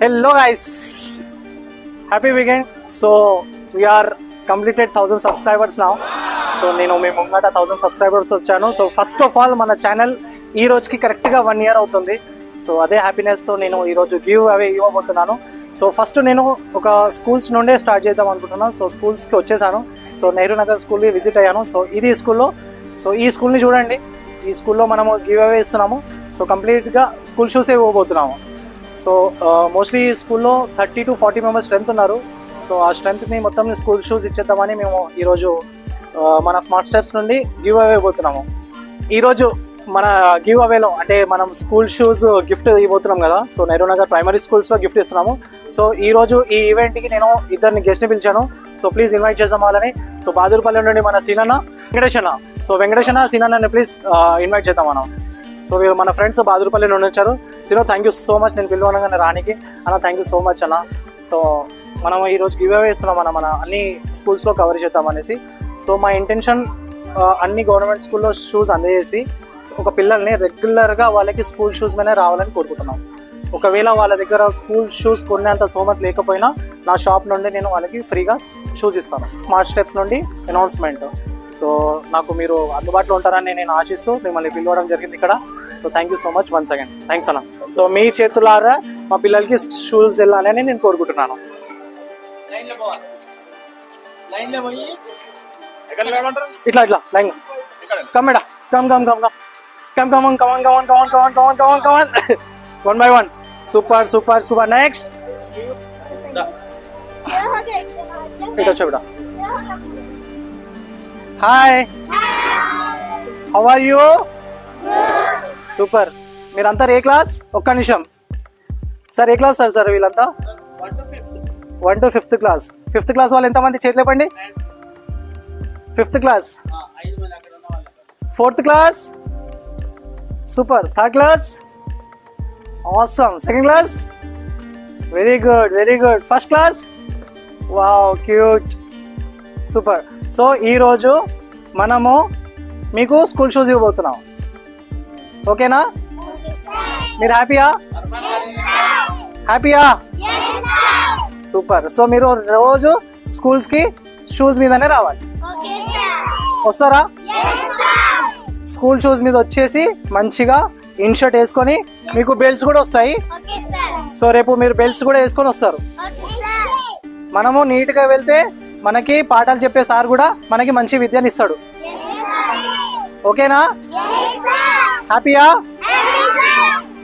Hello guys, happy weekend. So we are completed 1000 subscribers now. So నేను మీ ముంగట 1000 subscribers వచ్చాను. So first of all మన channel ఈ రోజుకి కరెక్ట్గా 1 year అవుతుంది. సో అదే హ్యాపీనెస్తో నేను ఈరోజు గివ్ అవే ఇవ్వబోతున్నాను. సో ఫస్ట్ నేను ఒక స్కూల్స్ నుండే స్టార్ట్ చేద్దాం అనుకుంటున్నాను. సో స్కూల్స్కి వచ్చేసాను. సో నెహ్రూ నగర్ స్కూల్కి విజిట్ అయ్యాను. సో ఇది స్కూల్లో, సో ఈ స్కూల్ని చూడండి. ఈ స్కూల్లో మనము గివ్ అవే ఇస్తున్నాము. సో కంప్లీట్గా స్కూల్ షూసే ఇవ్వబోతున్నాము. సో మోస్ట్లీ స్కూల్లో 30 to 40 మెంబర్స్ స్ట్రెంత్ ఉన్నారు. సో ఆ స్ట్రెంత్ని మొత్తం స్కూల్ షూస్ ఇచ్చేద్దామని మేము ఈరోజు మన స్మార్ట్ స్టెప్స్ నుండి గివ్ అవే ఇవ్వబోతున్నాము. ఈరోజు మన గివ్ అవేలో అంటే మనం స్కూల్ షూస్ గిఫ్ట్ ఇవ్వబోతున్నాం కదా. సో నెహ్రూ నగర్ ప్రైమరీ స్కూల్స్లో గిఫ్ట్ ఇస్తున్నాము. సో ఈరోజు ఈ ఈవెంట్కి నేను ఇద్దరిని గెస్ట్ని పిలిచాను. సో ప్లీజ్ ఇన్వైట్ చేద్దాం వాళ్ళని. సో బహదూర్పల్లి నుండి మన సీనన్న, వెంకటేశన్న. సో వెంకటేశన్న, సీనన్నని ప్లీజ్ ఇన్వైట్ చేద్దాం మనం. సో మన ఫ్రెండ్స్ బహదూర్పల్లి నుండి వచ్చారు. సినో థ్యాంక్ యూ సో మచ్, నేను పిలవనగానే రానికి అన్న. థ్యాంక్ యూ సో మచ్ అన్న. సో మనం ఈరోజు గివ్ అవే ఇస్తున్నాం మన అన్ని స్కూల్స్లో కవర్ చేద్దామనేసి. సో మా ఇంటెన్షన్ అన్ని గవర్నమెంట్ స్కూల్లో షూస్ అందజేసి ఒక పిల్లల్ని రెగ్యులర్గా వాళ్ళకి స్కూల్ షూస్ మీదే రావాలని కోరుకుంటున్నాం. ఒకవేళ వాళ్ళ దగ్గర స్కూల్ షూస్ కొనేంత సోమత లేకపోయినా నా షాప్ నుండి నేను వాళ్ళకి ఫ్రీగా షూస్ ఇస్తాను. స్మార్ట్ స్టెప్స్ నుండి అనౌన్స్మెంట్. సో నాకు మీరు అందుబాటులో ఉంటారని నేను ఆశిస్తూ మిమ్మల్ని పిలవడం జరిగింది ఇక్కడ. So thank you so much once again. Thanks అన్న. సో మీ చేతులారా మా పిల్లలకి షూస్ వెళ్ళాలని నేను కోరుకుంటున్నాను. ఇట్లా ఇట్లా లైన్ కమ్ మేడా, come come come come come come come on come on come on come on come on come on కమన్ 1 by 1. Super super super. Next ఇట్లా వచ్చా బిడ్డ. Hi, how are you? Super. మీరంతా ఏ క్లాస్? ఒక్క నిమిషం సార్. ఏ క్లాస్ సార్ వీళ్ళంతా? 1 to 5th class. 5th class వాళ్ళు ఎంతమంది చేతులు ఇవ్వండి? 5th class. 4th class. Super. 3rd class. Awesome. 2nd class. Very good very good. 1st class. Wow, cute. Super. So ఈరోజు మనము మీకు స్కూల్ షూస్ ఇవ్వబోతున్నాం. ఓకేనా? మీరు హ్యాపీయా? హ్యాపీయా? సూపర్. సో మీరు రోజు స్కూల్స్కి షూస్ మీదనే రావాలి. వస్తారా? స్కూల్ షూస్ మీద వచ్చేసి మంచిగా ఇన్షర్ట్ వేసుకొని మీకు బెల్ట్స్ కూడా వస్తాయి. సో రేపు మీరు బెల్ట్స్ కూడా వేసుకొని వస్తారు. మనము నీట్గా వెళ్తే మనకి పాఠాలు చెప్పే సార్ కూడా మనకి మంచి విద్యను ఇస్తాడు. ఓకేనా? హ్యాపీయా?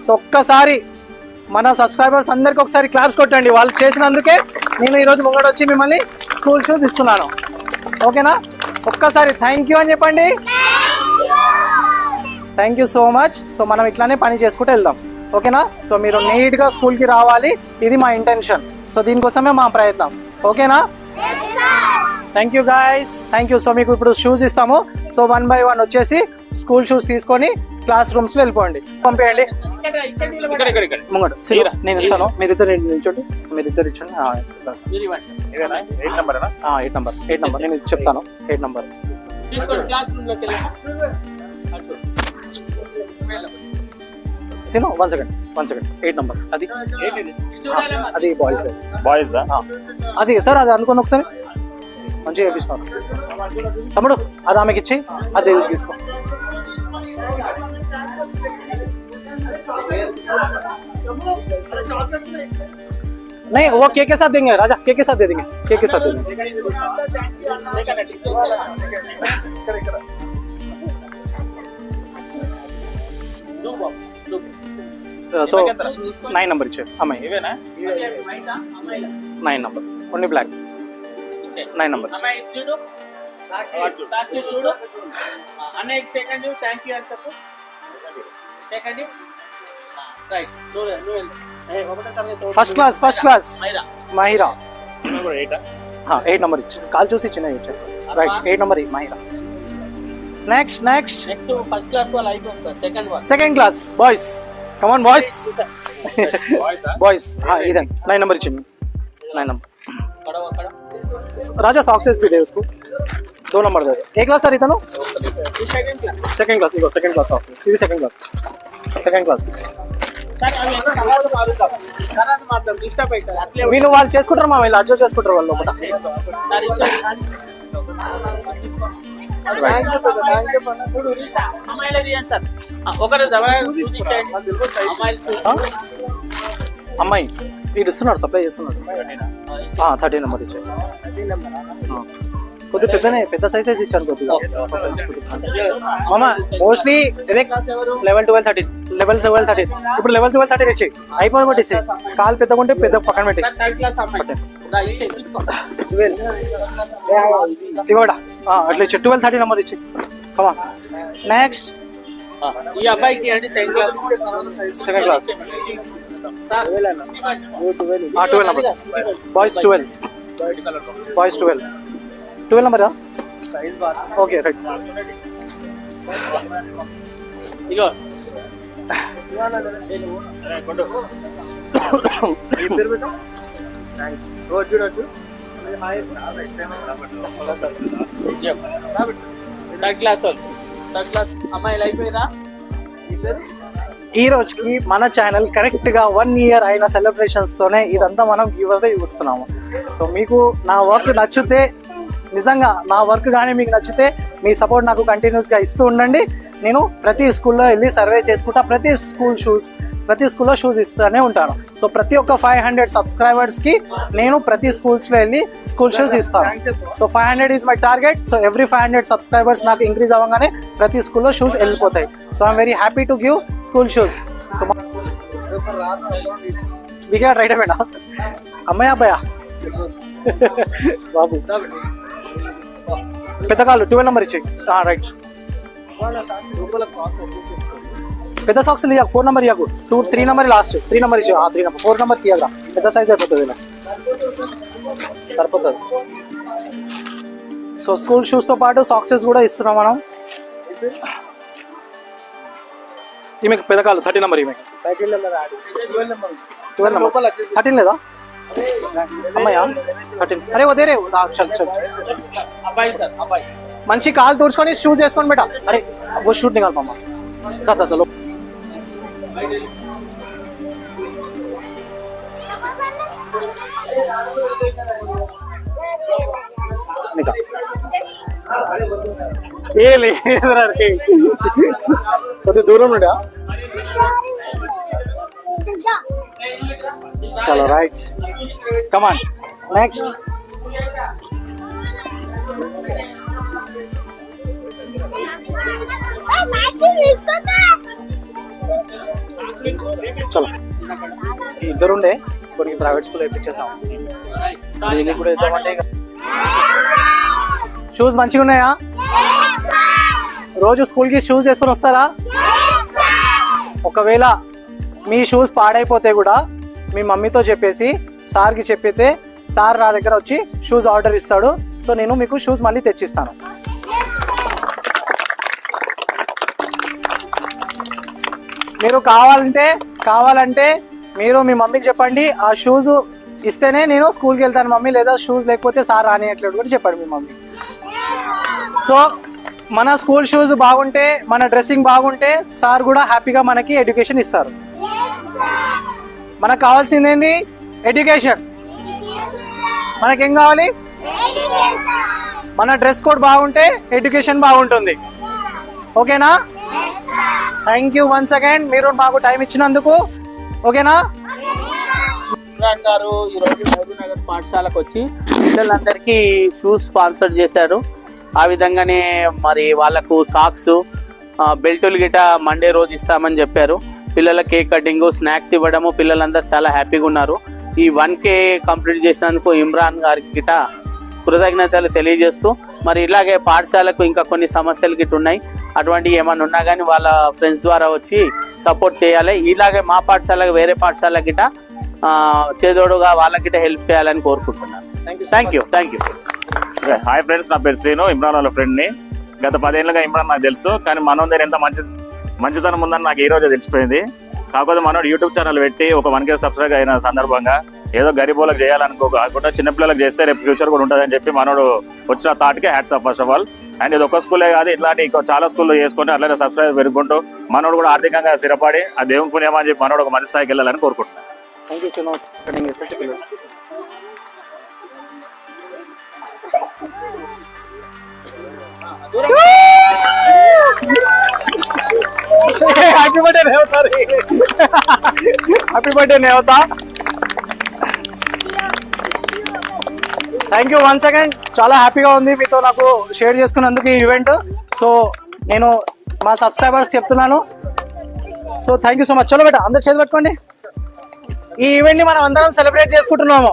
సో ఒక్కసారి మన సబ్స్క్రైబర్స్ అందరికి ఒకసారి క్లాప్స్ కొట్టండి. వాళ్ళు చేసినందుకే నేను ఈరోజు ముంగడు వచ్చి మిమ్మల్ని స్కూల్ షూస్ ఇస్తున్నాను. ఓకేనా? ఒక్కసారి థ్యాంక్ యూ అని చెప్పండి. Thank you so much. So మనం ఇట్లానే పని చేసుకుంటూ వెళ్దాం. ఓకేనా? సో మీరు నీట్గా స్కూల్కి రావాలి, ఇది మా ఇంటెన్షన్. సో దీనికోసమే మా ప్రయత్నం. ఓకేనా? Thank you guys, thank you. So మీకు ఇప్పుడు షూస్ ఇస్తాము. సో 1 by 1 వచ్చేసి స్కూల్ షూస్ తీసుకొని క్లాస్ రూమ్స్లో వెళ్ళిపోండి. పంపేయండి ముంగడు. నేను ఇస్తాను, మీరిద్దరు నిల్చోండి. మీరిద్దరు ఇచ్చండి. 8 నెంబర్ నేను చెప్తాను. 8 నెంబర్. One second 8 number. అది బాయ్స్ అది సార్. అది అనుకోండి ఒకసారి. మంచిగా తీసుకో తమ్ముడు. అది ఆమెకి ఇచ్చి అది తీసుకో. नहीं वो केक के साथ देंगे राजा, केक के साथ दे देंगे, केक के साथ दे देंगे. సో 9 నెంబర్ ఇచ్చే అమ్మాయి. 9 number only block. 9 number. First class Mahira. 8 number ఇచ్చి కాల్ చూసి ఇచ్చిన ఇచ్చారు. Right, 8 number Mahira. Next first class వాళ్ళు అయిపోతారు. 2nd class boys. Come on boys. Boys इधर 9 नंबर इच्छे. 9 नंबर राजा सॉक्सेस भी दे उसको. 2 नंबर दे. एक क्लास सर इतना. 2nd class. इगो 2nd क्लास सॉक्सेस. ఇది 2nd क्लास. వీళ్ళు వాళ్ళు చేసుకుంటారు మా వీళ్ళు అడ్జస్ట్ చేసుకుంటారు వాళ్ళు లోపల. అమ్మాయి వీడు ఇస్తున్నాడు, సప్లై చేస్తున్నాడు. 13 నెంబర్ ఇచ్చాడు. కొద్దిగా పెద్దనే, పెద్ద సైజెస్ ఇచ్చాను కొద్దిగా. మామ మోస్ట్లీ లెవెల్ 12 13 లెవెల్ 12 13 ఇప్పుడు లెవెల్ 12 13 ఇచ్చి అయిపోయి కొట్టి ఇచ్చి కాలు పెద్దగా ఉంటే పెద్ద పక్కన పెట్టి ఇవ్వడా అట్లా ఇచ్చి 12 13 నెంబర్ ఇచ్చి. కమా నెక్స్ట్ ఈ అబ్బాయికి అండి second class 12 number boys 12 number okay right. ఇగో థర్డ్ క్లాస్ అమ్మాయిలు అయిపోయినా. ఈ రోజుకి మన ఛానల్ కరెక్ట్ గా 1 year అయిన సెలబ్రేషన్స్ తోనే ఇదంతా మనం గివ్ అవే ఇస్తున్నాము. సో మీకు నా వర్క్ నచ్చితే, నిజంగా నా వర్క్ కానీ మీకు నచ్చితే మీ సపోర్ట్ నాకు కంటిన్యూస్ గా ఇస్తూ ఉండండి. నేను ప్రతి స్కూల్లో వెళ్ళి సర్వే చేసుకుంటా, ప్రతి స్కూల్లో షూస్ ఇస్తూనే ఉంటాను. సో ప్రతి ఒక్క 500 సబ్స్క్రైబర్స్ కి నేను ప్రతి స్కూల్స్ లో వెళ్ళి స్కూల్ షూస్ ఇస్తాను. So 500 is my target. So every 500 subscribers నాకు ఇంక్రీజ్ అవ్వగానే ప్రతి స్కూల్లో షూస్ వెళ్ళిపోతాయి. So I'm very happy to give school shoes. So మీకే రైట్ అయిపోయినా అమ్మాయి అబ్బాయా బాబు పెద్ద కాళ్ళు 12 నెంబర్ ఇచ్చి రైట్. పెద్ద సాక్స్ ఇవ్వ 4 నెంబర్ ఇవ్వకు 3 నెంబర్ లాస్ట్ 3 నెంబర్ ఇచ్చి 3 నెంబర్ 4 నెంబర్ తీయగా పెద్ద సైజ్ అయిపోతుంది ఇలా సరిపోతుంది. సో స్కూల్ షూస్ తో పాటు సాక్సెస్ కూడా ఇస్తున్నాం మనం. ఈమెకు పెద్ద కాళ్ళు 13 నెంబర్ ఈమె 12 నెంబర్ 13 లేదా అమ్మాయా 13 అరే వదేరే చల్ చల్ మంచి కాలు తుడుచుకొని షూస్ వేసుకొని బేటా. అరే वो शूट निकाल मामा दादा लो निकाल ये ले रे కొద్ది దూరం నుండా. చలో రైట్ కమ్ ఆన్ నెక్స్ట్. చలో ఇద్దరుండే కొన్ని ప్రైవేట్ స్కూల్ వేయించేసాం. దీనికి కూడా ఇద్దామంటే షూస్ మంచిగా ఉన్నాయా? రోజు స్కూల్కి షూస్ వేసుకొని వస్తారా? ఒకవేళ మీ షూస్ పాడైపోతే కూడా మీ మమ్మీతో చెప్పేసి సార్కి చెప్పితే సార్ నా దగ్గర వచ్చి షూస్ ఆర్డర్ ఇస్తాడు. సో నేను మీకు షూస్ మళ్ళీ తెచ్చిస్తాను. మీరు కావాలంటే మీరు మీ మమ్మీకి చెప్పండి ఆ షూస్ ఇస్తేనే నేను స్కూల్కి వెళ్తాను మమ్మీ, లేదా షూస్ లేకపోతే సార్ రానియట్లేదు కూడా చెప్పండి మీ మమ్మీ. సో మన స్కూల్ షూస్ బాగుంటే, మన డ్రెస్సింగ్ బాగుంటే సార్ కూడా హ్యాపీగా మనకి ఎడ్యుకేషన్ ఇస్తారు. మనకు కావాల్సింది ఏంది? ఎడ్యుకేషన్. మనకేం కావాలి? మన డ్రెస్ కోడ్ బాగుంటే ఎడ్యుకేషన్ బాగుంటుంది. ఓకేనా? థ్యాంక్ యూ వన్స్ అగైన్ మీరు మాకు టైం ఇచ్చినందుకు. ఓకేనా? ఇమ్రాన్ గారు ఈరోజు మహబూబ్ నగర్ పాఠశాలకు వచ్చి పిల్లలందరికీ షూస్ స్పాన్సర్ చేశారు. ఆ విధంగానే మరి వాళ్ళకు సాక్స్, బెల్టులు గిట మండే రోజు ఇస్తామని చెప్పారు. పిల్లల కేక్ కటింగ్, స్నాక్స్ ఇవ్వడము, పిల్లలందరూ చాలా హ్యాపీగా ఉన్నారు. ఈ 1K కంప్లీట్ చేసినందుకు ఇమ్రాన్ గారికి గిట కృతజ్ఞతలు తెలియజేస్తూ, మరి ఇలాగే పాఠశాలకు ఇంకా కొన్ని సమస్యలు గిట్ట ఉన్నాయి, అటువంటివి ఏమైనా ఉన్నా కానీ వాళ్ళ ఫ్రెండ్స్ ద్వారా వచ్చి సపోర్ట్ చేయాలి. ఇలాగే మా పాఠశాలకు వేరే పాఠశాల గిట చేదోడుగా వాళ్ళకిట హెల్ప్ చేయాలని కోరుకుంటున్నాను. Thank you. హాయ్ ఫ్రెండ్స్, నా పేరు శ్రీను, ఇమ్రాన్ వాళ్ళ ఫ్రెండ్ని. గత 10 ఏళ్ళుగా ఇమ్రాన్ నాకు తెలుసు, కానీ మనోజ్ దగ్గర ఎంత మంచితనం ఉందని నాకు ఈ రోజే తెలిసిపోయింది. కాకపోతే మనోడు యూట్యూబ్ ఛానల్ పెట్టి ఒక 1K సబ్స్క్రైబ్ అయిన సందర్భంగా ఏదో గరీబోలకు చేయాలనుకోకుండా చిన్నపిల్లలకు చేస్తే రేపు ఫ్యూచర్ కూడా ఉంటుందని చెప్పి మనోడు వచ్చిన థాట్కే hats off first of all. And ఇది ఒక్క స్కూలే కాదు, ఇట్లాంటి ఇంకా చాలా స్కూల్లో చేసుకుంటూ అట్లనే సబ్స్క్రైబ్ పెరుగుకుంటూ మనోడు కూడా ఆర్థికంగా స్థిరపడి ఆ దేవుని పుణ్యమా అని చెప్పి మనోడు ఒక మంచి స్థాయికి వెళ్ళాలని కోరుకుంటున్నాను. Thank you so much. Happy birthday Nevata, happy birthday Nevata. Thank you one second. చాలా హ్యాపీగా ఉంది మీతో నాకు షేర్ చేసుకున్నందుకు ఈ ఈవెంట్. సో నేను మా సబ్స్క్రైబర్స్ చెప్తున్నాను, so thank you so much. చలో బేటా అందరు చేతి పెట్టుకోండి. ఈ ఈవెంట్ ని మనం అందరం సెలబ్రేట్ చేసుకుంటున్నాము.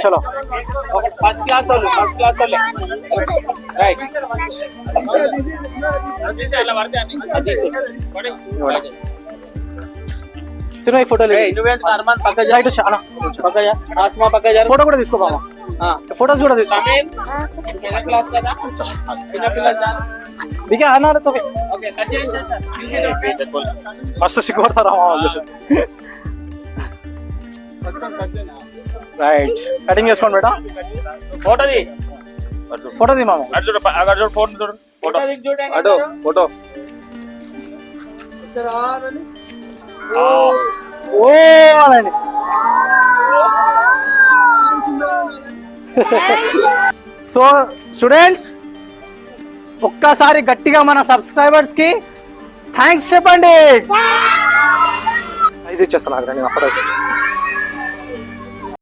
చలో first class cinema photo photo కూడా తీసుకోమా, ఫోటోస్ కూడా తీసుకో. దిగా అన్నారు మస్తు సిగ్గుపడతారా రైట్. కటింగ్ చేసుకోండి బేటా. ఫోటో తీ మామ. ఫోటో ఓ అనండి. సో స్టూడెంట్స్ ఒక్కసారి గట్టిగా మన సబ్స్క్రైబర్స్ కి థ్యాంక్స్ చెప్పండి. సైజ్ ఇచ్చేస్తాను అక్కడ నేను అక్కడ